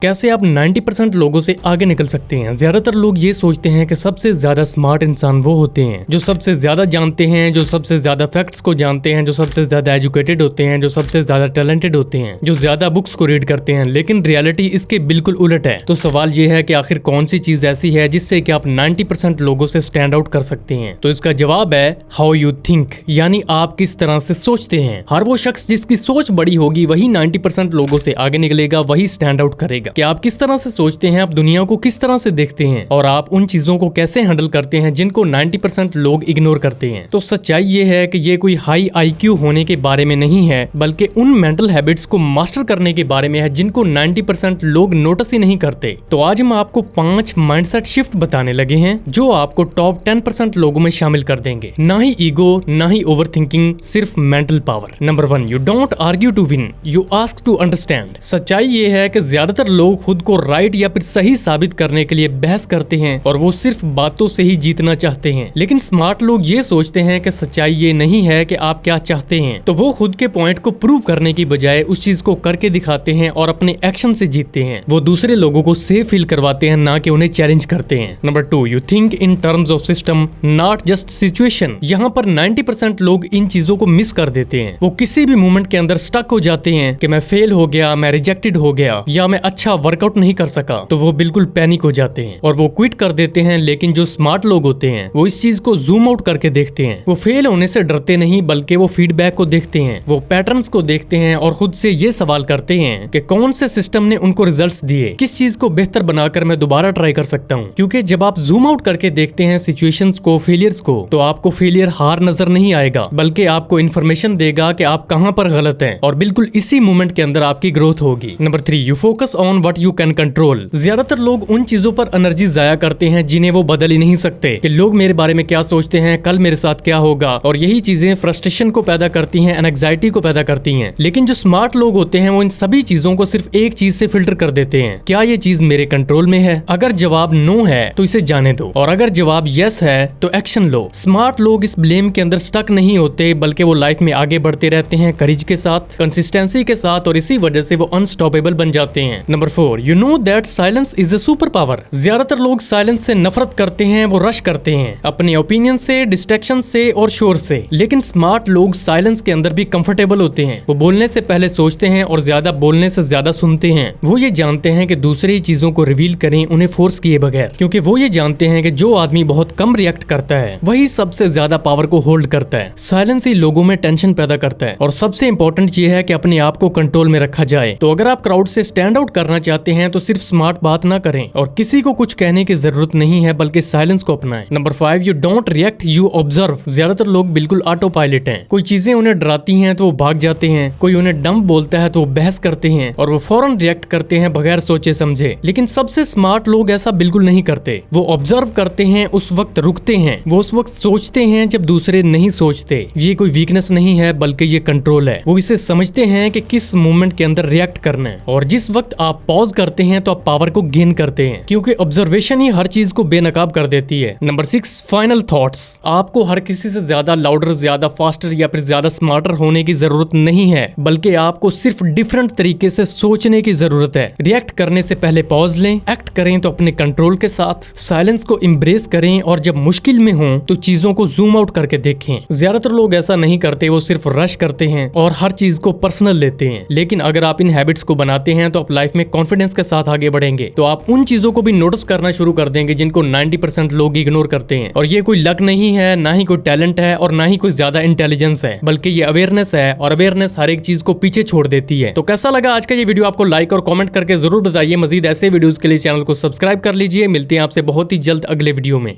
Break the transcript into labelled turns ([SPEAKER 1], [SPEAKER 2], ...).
[SPEAKER 1] कैसे आप 90% लोगों से आगे निकल सकते हैं। ज्यादातर लोग ये सोचते हैं कि सबसे ज्यादा स्मार्ट इंसान वो होते हैं जो सबसे ज्यादा जानते हैं, जो सबसे ज्यादा फैक्ट्स को जानते हैं, जो सबसे ज्यादा एजुकेटेड होते हैं, जो सबसे ज्यादा टैलेंटेड होते हैं, जो ज्यादा बुक्स को रीड करते हैं। लेकिन रियलिटी इसके बिल्कुल उलट है। तो सवाल ये है कि आखिर कौन सी चीज ऐसी है जिससे कि आप 90% लोगों से स्टैंड आउट कर सकते हैं। तो इसका जवाब है हाउ यू थिंक, यानी आप किस तरह से सोचते हैं। हर वो शख्स जिसकी सोच बड़ी होगी वही 90% लोगों से आगे निकलेगा, वही स्टैंड आउट करेगा। कि आप किस तरह से सोचते हैं, आप दुनिया को किस तरह से देखते हैं और आप उन चीजों को कैसे हैंडल करते हैं जिनको 90% लोग इग्नोर करते हैं। तो सच्चाई ये है कि ये कोई हाई IQ होने के बारे में नहीं है, बल्कि उन मेंटल हैबिट्स को मास्टर करने के बारे में है जिनको 90% लोग नोटिस ही नहीं करते। तो आज हम आपको 5 माइंडसेट शिफ्ट बताने लगे हैं जो आपको टॉप 10% लोगों में शामिल कर देंगे। ना ही ईगो, ना ही ओवर थिंकिंग, सिर्फ mental power. Number 1, you don't argue to win, you ask to understand. सच्चाई ये है कि ज्यादातर लोग खुद को राइट या फिर सही साबित करने के लिए बहस करते हैं और वो सिर्फ बातों से ही जीतना चाहते हैं। लेकिन स्मार्ट लोग ये सोचते हैं कि सच्चाई ये नहीं है कि आप क्या चाहते हैं, तो वो खुद के पॉइंट को प्रूव करने की बजाय उस चीज को करके दिखाते हैं और अपने एक्शन से जीतते हैं। वो दूसरे लोगों को सेफ फील करवाते हैं, ना कि उन्हें चैलेंज करते हैं। Number 2, you think in terms of system not just situation. यहाँ पर 90% लोग इन चीजों को मिस कर देते हैं। वो किसी भी मोमेंट के अंदर स्टक हो जाते हैं कि मैं फेल हो गया, मैं रिजेक्टेड हो गया या मैं अच्छा वर्कआउट नहीं कर सका, तो वो बिल्कुल पैनिक हो जाते हैं और वो क्विट कर देते हैं। लेकिन जो स्मार्ट लोग होते हैं वो इस चीज को जूम आउट करके देखते हैं। वो फेल होने से डरते नहीं, बल्कि वो फीडबैक को देखते हैं, वो पैटर्न्स को देखते हैं और खुद से ये सवाल करते हैं कि कौन से सिस्टम ने उनको रिजल्ट्स दिए, किस चीज को बेहतर बनाकर मैं दोबारा ट्राई कर सकता हूँ। क्योंकि जब आप जूम आउट करके देखते हैं सिचुएशंस को, फेलियर्स को, तो आपको फेलियर हार नजर नहीं आएगा, बल्कि आपको इन्फॉर्मेशन देगा कि आप कहाँ पर गलत हैं और बिल्कुल इसी मोमेंट के अंदर आपकी ग्रोथ होगी। Number 3, you focus on what you can control. ज्यादातर लोग उन चीजों पर एनर्जी जाया करते हैं जिन्हें वो बदल ही नहीं सकते। कि लोग मेरे बारे में क्या सोचते हैं, कल मेरे साथ क्या होगा, और यही चीजें फ्रस्ट्रेशन को पैदा करती हैं, एंजाइटी को पैदा करती हैं। लेकिन जो स्मार्ट लोग होते हैं वो इन सभी चीजों को सिर्फ एक चीज से फिल्टर कर देते हैं, क्या ये चीज मेरे कंट्रोल में है। अगर जवाब नो है तो इसे जाने दो, और अगर जवाब यस है तो एक्शन लो। स्मार्ट लोग इस ब्लेम के अंदर स्टक नहीं होते, बल्कि वो लाइफ में आगे बढ़ते रहते हैं, करेज के साथ, कंसिस्टेंसी के साथ, और इसी वजह से वो अनस्टॉपेबल बन जाते हैं। Number 4, you know that silence is a super power. ज्यादातर लोग साइलेंस से नफरत करते हैं, वो रश करते हैं अपने ओपिनियन से, डिस्ट्रैक्शन से और शोर से। लेकिन स्मार्ट लोग साइलेंस के अंदर भी कंफर्टेबल होते हैं। वो बोलने से पहले सोचते हैं और ज्यादा बोलने से ज्यादा सुनते हैं। वो ये जानते हैं कि दूसरे ही चीजों को रिवील करें उन्हें फोर्स किए बगैर, क्योंकि वो ये जानते हैं कि जो आदमी बहुत कम रिएक्ट करता है वही सबसे ज्यादा पावर को होल्ड करता है। साइलेंस ही लोगों में टेंशन पैदा करता है। और सबसे इंपॉर्टेंट ये है कि अपने आप को कंट्रोल में रखा जाए। तो अगर आप क्राउड से स्टैंड आउट करना चाहते हैं तो सिर्फ स्मार्ट बात ना करें और किसी को कुछ कहने की जरूरत नहीं है, बल्कि साइलेंस को अपनाएं। Number 5, you don't react, you observe. ज्यादातर लोग बिल्कुल ऑटो पायलट हैं। कोई चीजें उन्हें डराती हैं तो वो भाग जाते हैं, कोई उन्हें डंप बोलता है तो वो बहस करते हैं और वो फौरन रिएक्ट करते हैं बगैर सोचे समझे। लेकिन सबसे स्मार्ट लोग ऐसा बिल्कुल नहीं करते। वो ऑब्जर्व करते हैं, उस वक्त रुकते हैं, वो उस वक्त सोचते हैं जब दूसरे नहीं सोचते। ये कोई वीकनेस नहीं है, बल्कि ये कंट्रोल है। वो इसे समझते हैं कि किस मोमेंट के अंदर रिएक्ट करना है, और जिस वक्त आप पॉज करते हैं तो आप पावर को गेन करते हैं, क्योंकि ऑब्जर्वेशन ही हर चीज को बेनकाब कर देती है। Number 6, final thoughts. आपको हर किसी से ज्यादा लाउडर, ज्यादा फास्टर या फिर ज्यादा स्मार्टर होने की जरूरत नहीं है, बल्कि आपको सिर्फ डिफरेंट तरीके से सोचने की जरूरत है। रिएक्ट करने से पहले पॉज लें, एक्ट करें तो अपने कंट्रोल के साथ, साइलेंस को एम्ब्रेस करें, और जब मुश्किल में हो तो चीजों को जूम आउट करके देखें। ज्यादातर लोग ऐसा नहीं करते, वो सिर्फ रश करते हैं और हर चीज को पर्सनल लेते हैं। लेकिन अगर आप इन हैबिट्स को बनाते हैं तो आप लाइफ में कॉन्फिडेंस के साथ आगे बढ़ेंगे। तो आप उन चीजों को भी नोटिस करना शुरू कर देंगे जिनको 90% लोग इग्नोर करते हैं। और ये कोई लक नहीं है, ना ही कोई टैलेंट है, और ना ही कोई ज्यादा इंटेलिजेंस है, बल्कि ये अवेयरनेस है, और अवेयरनेस हर एक चीज को पीछे छोड़ देती है। तो कैसा लगा आज का ये वीडियो? आपको लाइक और कमेंट करके जरूर बताइए। मजीद ऐसे वीडियोस के लिए चैनल को सब्सक्राइब कर लीजिए। मिलते हैं आपसे बहुत ही जल्द अगले वीडियो में।